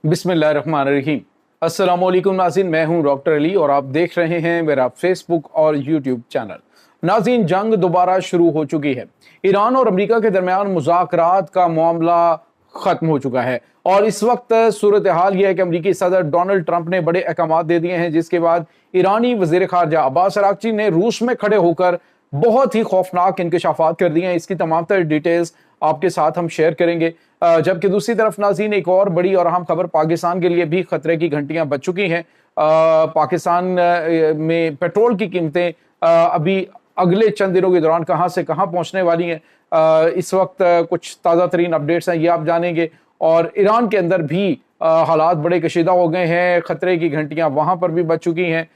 बिस्मिल्लाहिर्रहमानिर्रहीम। अस्सलामुअलैकुम नाज़रीन, मैं हूं डॉक्टर अली और आप देख रहे हैं मेरा फेसबुक और यूट्यूब चैनल। नाज़रीन, जंग दोबारा शुरू हो चुकी है। ईरान और अमेरिका के दरमियान मुज़ाकरात का मामला ख़त्म हो चुका है और इस वक्त सूरत हाल यह है कि अमेरिकी सदर डोनाल्ड ट्रंप ने बड़े अहकाम दे दिए हैं, जिसके बाद ईरानी वज़ीर ख़ारजा अब्बास अराग़ची ने रूस में खड़े होकर बहुत ही खौफनाक इंकशाफात कर दिए हैं। इसकी तमाम तर डिटेल्स आपके साथ हम शेयर करेंगे। जबकि दूसरी तरफ नाज़रीन, एक और बड़ी और अहम खबर पाकिस्तान के लिए भी खतरे की घंटियां बज चुकी हैं। पाकिस्तान में पेट्रोल की कीमतें अभी अगले चंद दिनों के दौरान कहां से कहां पहुंचने वाली हैं, इस वक्त कुछ ताज़ा तरीन अपडेट्स हैं, ये आप जानेंगे। और ईरान के अंदर भी हालात बड़े कशीदा हो गए हैं, खतरे की घंटियां वहां पर भी बज चुकी हैं।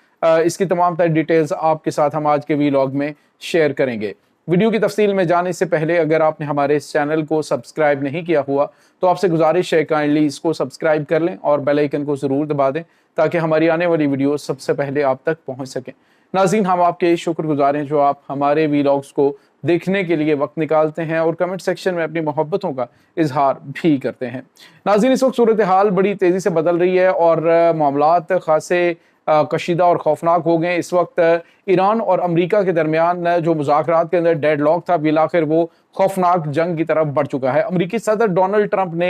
इसकी तमाम तर डिटेल्स आपके साथ हम आज के वीलॉग में शेयर करेंगे। वीडियो की तफसील में जाने से पहले अगर आपने हमारे इस चैनल को सब्सक्राइब नहीं किया हुआ तो आपसे गुजारिश है काइंडली इसको सब्सक्राइब कर लें और बेल आइकन को ज़रूर दबा दें ताकि हमारी आने वाली वीडियो सबसे पहले आप तक पहुंच सकें। नाज़रीन, हम आपके शुक्रगुजार हैं जो आप हमारे वीलॉग्स को देखने के लिए वक्त निकालते हैं और कमेंट सेक्शन में अपनी मोहब्बतों का इजहार भी करते हैं। नाज़रीन, इस वक्त सूरत हाल बड़ी तेज़ी से बदल रही है और मामलात खासे कशीदा और खौफनाक हो गए। इस वक्त ईरान और अमेरिका के दरमियान जो मुज़ाकरात के अंदर डेडलॉक था, बिलाखिर वो खौफनाक जंग की तरफ बढ़ चुका है। अमेरिकी सदर डोनाल्ड ट्रंप ने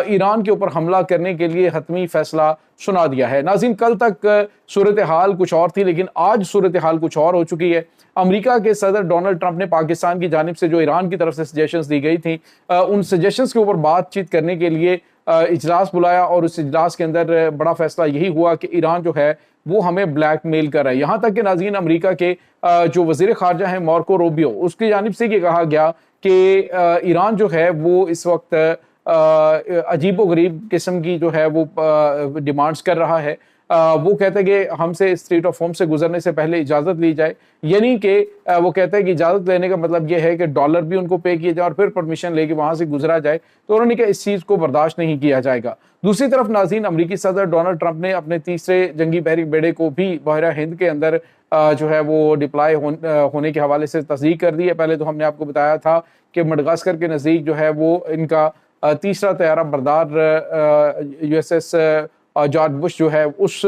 ईरान के ऊपर हमला करने के लिए हतमी फैसला सुना दिया है। नाज़रीन, कल तक सूरत हाल कुछ और थी, लेकिन आज सूरत हाल कुछ और हो चुकी है। अमेरिका के सदर डोनाल्ड ट्रंप ने पाकिस्तान की जानिब से जो ईरान की तरफ से सजेशंस दी गई थी, उन सजेशंस के ऊपर बातचीत करने के लिए इजलास बुलाया और उस इजलास के अंदर बड़ा फैसला यही हुआ कि ईरान जो है वो हमें ब्लैकमेल कर रहा है। यहाँ तक कि नाज़रीन, अमेरिका के जो वज़ीर ख़ारजा हैं मार्को रूबियो, उसकी जानिब से ये कहा गया कि ईरान जो है वो इस वक्त अजीब व गरीब किस्म की जो है वो डिमांड्स कर रहा है। वो कहते हैं कि हमसे स्ट्रीट ऑफ होम से गुजरने से पहले इजाज़त ली जाए, यानी कि वो कहते हैं कि इजाज़त लेने का मतलब ये है कि डॉलर भी उनको पे किए जाए और फिर परमिशन लेके वहाँ से गुजरा जाए। तो उन्होंने कहा इस चीज़ को बर्दाश्त नहीं किया जाएगा। दूसरी तरफ नाज़रीन, अमेरिकी सदर डोनाल्ड ट्रंप ने अपने तीसरे जंगी बहरी बेड़े को भी बहरा हिंद के अंदर जो है वो डिप्लॉय होने के हवाले से तस्दीक कर दी है। पहले तो हमने आपको बताया था कि मडगास्कर के नज़दीक जो है वो इनका तीसरा तैयारा बरदार USS जॉर्ज बुश जो है उस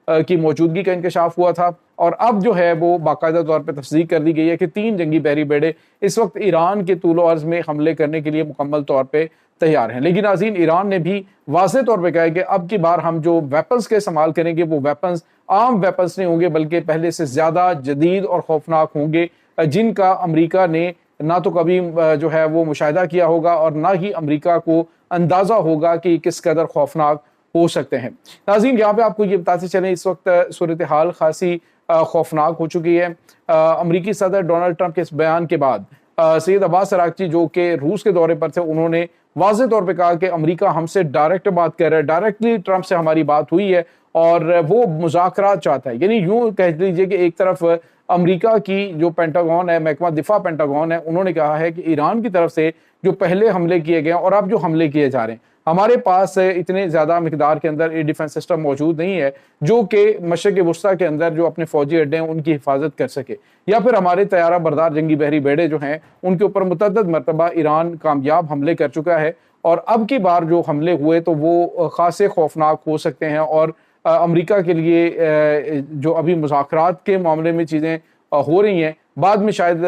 की मौजूदगी का इंकशाफ हुआ था और अब जो है वो बाकायदा तौर पर तस्दीक कर दी गई है कि 3 जंगी बहरी बेड़े इस वक्त ईरान के तूलो अर्ज में हमले करने के लिए मुकम्मल तौर पे तैयार हैं। लेकिन नाज़रीन, ईरान ने भी वाज़ेह तौर पे कहा है कि अब की बार हम जो वेपन्स के इस्तेमाल करेंगे वो वेपन्स आम वेपन्स नहीं होंगे, बल्कि पहले से ज़्यादा जदीद और खौफनाक होंगे, जिनका अमरीका ने ना तो कभी जो है वो मुशाहिदा किया होगा और ना ही अमरीका को अंदाज़ा होगा कि किस कदर खौफनाक हो सकते हैं। नाज़रीन, यहाँ पे आपको ये बताते चलें, इस वक्त सूरत हाल खासी खौफनाक हो चुकी है। अमरीकी सदर डोनाल्ड ट्रंप के इस बयान के बाद सैयद अब्बास अराग़ची जो कि रूस के दौरे पर थे, उन्होंने वाज़ेह तौर पे कहा कि अमरीका हमसे डायरेक्ट बात कर रहा है, डायरेक्टली ट्रंप से हमारी बात हुई है और वो मुज़ाकरात चाहता है। यानी यूँ कह लीजिए कि एक तरफ अमरीका की जो पेंटागन है, महकमा दिफा पेंटागन है, उन्होंने कहा है कि ईरान की तरफ से जो पहले हमले किए गए और अब जो हमले किए जा रहे हैं, हमारे पास इतने ज़्यादा मिकदार के अंदर ये डिफेंस सिस्टम मौजूद नहीं है जो कि मशरक़ वुस्ता के अंदर जो अपने फ़ौजी अड्डे हैं उनकी हिफाजत कर सके, या फिर हमारे तैयारा बरदार जंगी बहरी बेड़े जो हैं उनके ऊपर मुतअद्दिद मरतबा ईरान कामयाब हमले कर चुका है और अब की बार जो हमले हुए तो वो खासे खौफनाक हो सकते हैं और अमरीका के लिए जो अभी मुज़ाकरात के मामले में चीज़ें हो रही हैं, बाद में शायद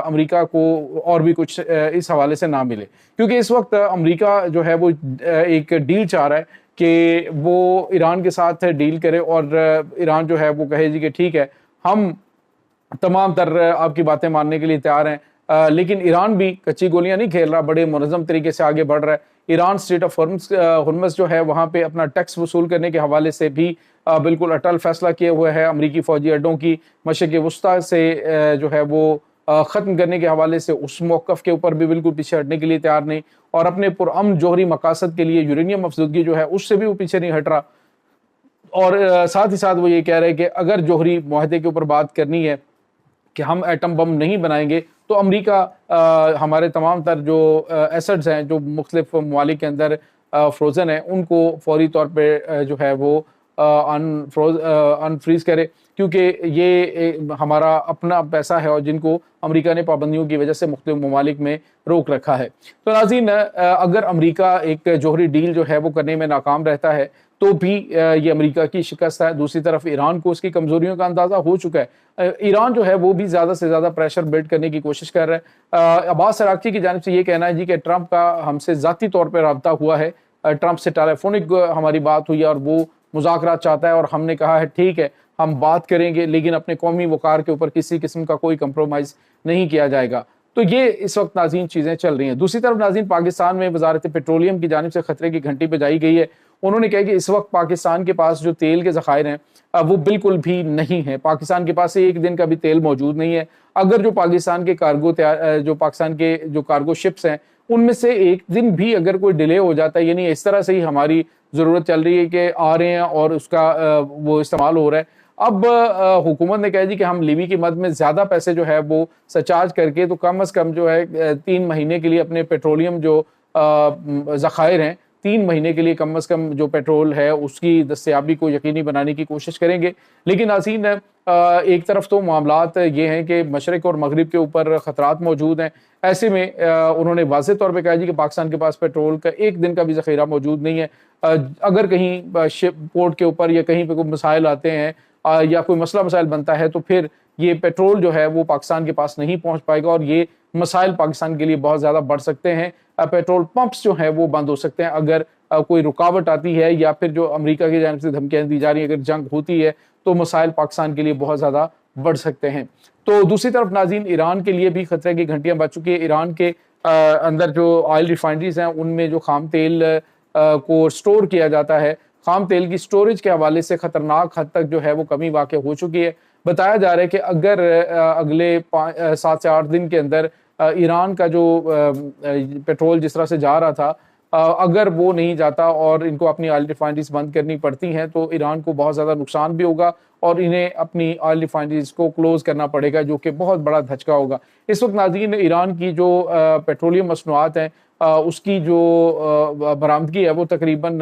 अमेरिका को और भी कुछ इस हवाले से ना मिले, क्योंकि इस वक्त अमेरिका जो है वो एक डील चाह रहा है कि वो ईरान के साथ डील करे और ईरान जो है वो कहे जी कि ठीक है, हम तमाम तर आपकी बातें मानने के लिए तैयार हैं। लेकिन ईरान भी कच्ची गोलियां नहीं खेल रहा, बड़े मुनज़्ज़म तरीके से आगे बढ़ रहा है। ईरान स्ट्रेट ऑफ हुर्मुज़ जो है वहाँ पे अपना टैक्स वसूल करने के हवाले से भी बिल्कुल अटल फैसला किए हुए है। अमरीकी फ़ौजी अड्डों की मशरक़ वुस्ता से जो है वो ख़त्म करने के हवाले से उस मौक़िफ़ के ऊपर भी बिल्कुल पीछे हटने के लिए तैयार नहीं, और अपने पुरअमन जोहरी मकासद के लिए यूरेनियम अफज़दगी जो है उससे भी वो पीछे नहीं हट रहा। और साथ ही साथ वो ये कह रहे हैं कि अगर जोहरी मुआहदे के ऊपर बात करनी है कि हम एटम बम नहीं बनाएंगे तो अमेरिका हमारे तमाम तर जो एसेट्स हैं जो मुख्तलिफ ममालिक के अंदर फ्रोज़न है उनको फौरी तौर पे जो है वो अनफ्रीज करे, क्योंकि ये हमारा अपना पैसा है और जिनको अमेरिका ने पाबंदियों की वजह से मुख्तलिफ ममालिक में रोक रखा है। तो नाज़रीन, अगर अमेरिका एक जौहरी डील जो है वो करने में नाकाम रहता है तो भी ये अमेरिका की शिकस्त है। दूसरी तरफ ईरान को उसकी कमजोरियों का अंदाजा हो चुका है। ईरान जो है वो भी ज्यादा से ज्यादा प्रेशर बिल्ड करने की कोशिश कर रहा है। अब्बास अराक्ची की जानिब से ये कहना है जी कि ट्रंप का हमसे जाती तौर पर रब्ता हुआ है, ट्रंप से टेलीफोनिक हमारी बात हुई और वो मुज़ाकरात चाहता है और हमने कहा है ठीक है हम बात करेंगे, लेकिन अपने कौमी वकार के ऊपर किसी किस्म का कोई कंप्रोमाइज़ नहीं किया जाएगा। तो ये इस वक्त नाज़रीन चीज़ें चल रही हैं। दूसरी तरफ नाज़रीन, पाकिस्तान में वजारत पेट्रोलियम की जानिब से खतरे की घंटी बजाई गई है। उन्होंने कहा कि इस वक्त पाकिस्तान के पास जो तेल के ज़खायर हैं वो बिल्कुल भी नहीं है। पाकिस्तान के पास एक दिन का भी तेल मौजूद नहीं है। अगर जो पाकिस्तान के कार्गो शिप्स हैं उनमें से एक दिन भी अगर कोई डिले हो जाता है, यानी इस तरह से ही हमारी ज़रूरत चल रही है कि आ रहे हैं और उसका वो इस्तेमाल हो रहा है। अब हुकूमत ने कहा जी कि हम लीवी की मद में ज़्यादा पैसे जो है वो सरचार्ज करके तो कम अज़ कम जो है 3 महीने के लिए अपने पेट्रोलियम जो ज़खायर हैं 3 महीने के लिए कम अज़ कम जो पेट्रोल है उसकी दस्तयाबी को यकीनी बनाने की कोशिश करेंगे। लेकिन नाज़रीन, एक तरफ तो मामलात ये हैं कि मशरक़ और मगरिब के ऊपर ख़तरात मौजूद हैं। ऐसे में उन्होंने वाज़ेह तौर पे कहा जी कि पाकिस्तान के पास पेट्रोल का एक दिन का भी ज़ख़ीरा मौजूद नहीं है। अगर कहीं शिप पोर्ट के ऊपर या कहीं पे कोई मसाइल आते हैं या कोई मसला मसाइल बनता है तो फिर ये पेट्रोल जो है वो पाकिस्तान के पास नहीं पहुंच पाएगा और ये मसाइल पाकिस्तान के लिए बहुत ज़्यादा बढ़ सकते हैं। पेट्रोल पंप्स जो हैं वो बंद हो सकते हैं अगर कोई रुकावट आती है या फिर जो अमेरिका की जानिब से धमकियाँ दी जा रही हैं, अगर जंग होती है तो मसाइल पाकिस्तान के लिए बहुत ज़्यादा बढ़ सकते हैं। तो दूसरी तरफ नाज़रीन, ईरान के लिए भी खतरे की घंटियाँ बज चुकी है। ईरान के अंदर जो ऑयल रिफाइनरीज हैं उनमें जो खाम तेल को स्टोर किया जाता है, खाम तेल की स्टोरेज के हवाले से खतरनाक हद तक जो है वो कमी वाक़ हो चुकी है। बताया जा रहा है कि अगर अगले 7 से 8 दिन के अंदर ईरान का जो पेट्रोल जिस तरह से जा रहा था, अगर वो नहीं जाता और इनको अपनी ऑयल रिफाइनरीज बंद करनी पड़ती हैं तो ईरान को बहुत ज़्यादा नुकसान भी होगा और इन्हें अपनी ऑयल रिफाइनरीज को क्लोज़ करना पड़ेगा, जो कि बहुत बड़ा धचका होगा। इस वक्त नाज़रीन, ईरान की जो पेट्रोलियम मसनूआत हैं उसकी जो बरामदगी है वो तकरीबन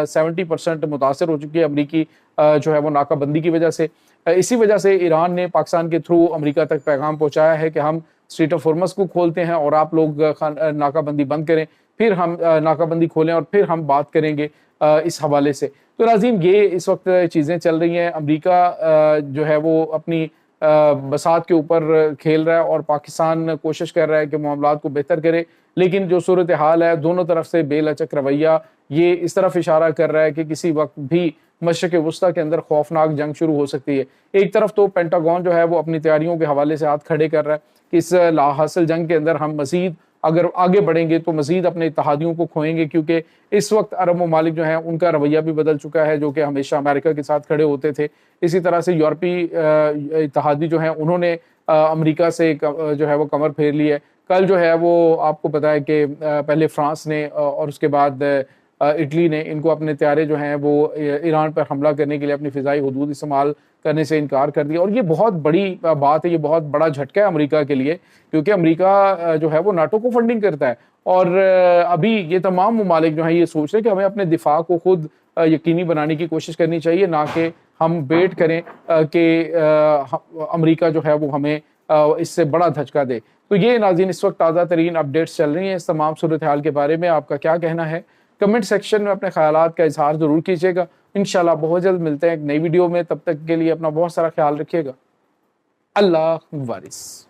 70% मुतासर हो चुकी है अमरीकी जो है वो नाकाबंदी की वजह से। इसी वजह से ईरान ने पाकिस्तान के थ्रू अमेरिका तक पैगाम पहुंचाया है कि हम स्ट्रेट ऑफ हॉर्मज़ को खोलते हैं और आप लोग नाकाबंदी बंद करें, फिर हम नाकाबंदी खोलें और फिर हम बात करेंगे इस हवाले से। तो नाज़रीन, ये इस वक्त चीज़ें चल रही हैं। अमेरिका जो है वो अपनी बसात के ऊपर खेल रहा है और पाकिस्तान कोशिश कर रहा है कि मामलात को बेहतर करे, लेकिन जो सूरत हाल है दोनों तरफ से बेलचक रवैया ये इस तरफ इशारा कर रहा है कि किसी वक्त भी मशरिक़ वस्ता के अंदर खौफनाक जंग शुरू हो सकती है। एक तरफ तो पेंटागन जो है वो अपनी तैयारियों के हवाले से हाथ खड़े कर रहा है कि इस लाहासिल जंग के अंदर हम मज़ीद अगर आगे बढ़ेंगे तो मज़ीद अपने इत्तेहादियों को खोएंगे, क्योंकि इस वक्त अरब ममालिक जो हैं उनका रवैया भी बदल चुका है, जो कि हमेशा अमेरिका के साथ खड़े होते थे। इसी तरह से यूरोपीय इत्तेहादी जो हैं उन्होंने अमेरिका से जो है वो कमर फेर ली है। कल जो है वो आपको पता है कि पहले फ्रांस ने और उसके बाद इटली ने इनको अपने तैयारे जो हैं वो ईरान पर हमला करने के लिए अपनी फ़िज़ाई हदूद इस्तेमाल करने से इनकार कर दिया। और ये बहुत बड़ी बात है, ये बहुत बड़ा झटका है अमेरिका के लिए, क्योंकि अमेरिका जो है वो नाटो को फंडिंग करता है और अभी ये तमाम ममालिक जो हैं ये सोच रहे हैं कि हमें अपने दिफा को खुद यकीनी बनाने की कोशिश करनी चाहिए, ना कि हम वेट करें कि अमेरिका जो है वो हमें इससे बड़ा धचका दे। तो ये नाज़रीन इस वक्त ताज़ा तरीन अपडेट्स चल रही हैं। इस तमाम सूरत हाल के बारे में आपका क्या कहना है? कमेंट सेक्शन में अपने ख्यालात का इजहार ज़रूर कीजिएगा। इंशाल्लाह बहुत जल्द मिलते हैं एक नई वीडियो में। तब तक के लिए अपना बहुत सारा ख्याल रखिएगा। अल्लाह वारिस।